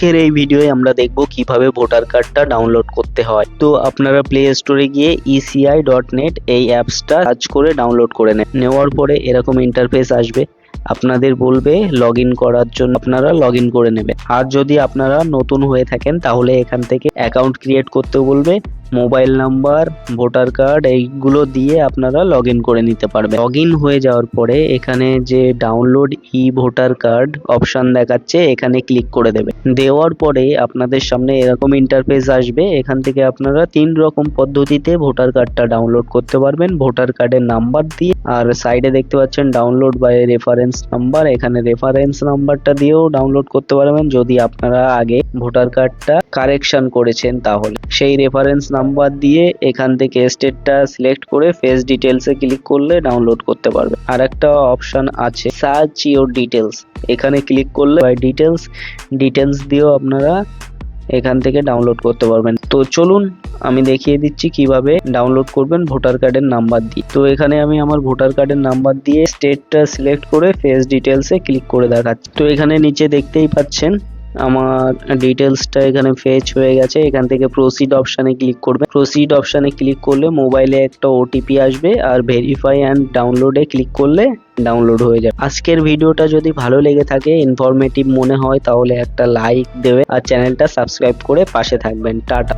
আজকের এই ভিডিওয়ে আমরা দেখব কিভাবে ভোটার কার্ডটা ডাউনলোড করতে হয়। তো আপনারা প্লে স্টোরে গিয়ে eci.net এই অ্যাপসটা সার্চ করে ডাউনলোড করে নেওয়ার পরে এরকম ইন্টারফেস আসবে। আপনাদের বলবে লগইন করার জন্য, আপনারা লগইন করে নেবেন। আর যদি আপনারা নতুন হয়ে থাকেন তাহলে এখান থেকে অ্যাকাউন্ট ক্রিয়েট করতে বলবে। মোবাইল নাম্বার, ভোটার কার্ড এইগুলো দিয়ে আপনারা লগইন করে নিতে পারবেন। লগইন হয়ে যাওয়ার পরে এখানে যে ডাউনলোড ই ভোটার কার্ড অপশন দেখাচ্ছে এখানে ক্লিক করে দেবে। দেওয়ার পরে আপনাদের সামনে এরকম ইন্টারফেস আসবে। এখান থেকে আপনারা 3 রকম পদ্ধতিতে ভোটার কার্ডটা ডাউনলোড করতে পারবেন। ভোটার কার্ডের নাম্বার দিয়ে, আর সাইডে দেখতে পাচ্ছেন ডাউনলোড বাই রেফারেন্স নাম্বার, এখানে রেফারেন্স নাম্বারটা দিয়েও ডাউনলোড করতে পারবেন যদি আপনারা আগে ভোটার কার্ডটা কারেকশন করেছেন তাহলে। সেই রেফারেন্স নাম্বার দিয়ে এখান থেকে স্টেটটা সিলেক্ট করে ফেস ডিটেলসে ক্লিক করলে ডাউনলোড করতে পারবেন। আর একটা অপশন আছে সার্চ ইওর ডিটেলস, এখানে ক্লিক করলে বাই ডিটেলস দিয়েও আপনারা এখান থেকে ডাউনলোড করতে পারবেন। তো চলুন আমি দেখিয়ে দিচ্ছি কিভাবে ডাউনলোড করবেন ভোটার কার্ডের নাম্বার দিয়ে। তো এখানে আমি আমার ভোটার কার্ডের নাম্বার দিয়ে স্টেটটা সিলেক্ট করে ফেস ডিটেলসে ক্লিক করে দেখাচ্ছি। তো এখানে নিচে দেখতেই পাচ্ছেন আমার ডিটেলসটা এখানে ফেচ হয়ে গেছে। এখান থেকে প্রসিড অপশানে ক্লিক করবে। প্রসিড অপশানে ক্লিক করলে মোবাইলে একটা ওটিপি আসবে, আর ভেরিফাই অ্যান্ড ডাউনলোডে ক্লিক করলে ডাউনলোড হয়ে যাবে। আজকের ভিডিওটা যদি ভালো লেগে থাকে, ইনফরমেটিভ মনে হয়, তাহলে একটা লাইক দেবে আর চ্যানেলটা সাবস্ক্রাইব করে পাশে থাকবেন। টাটা।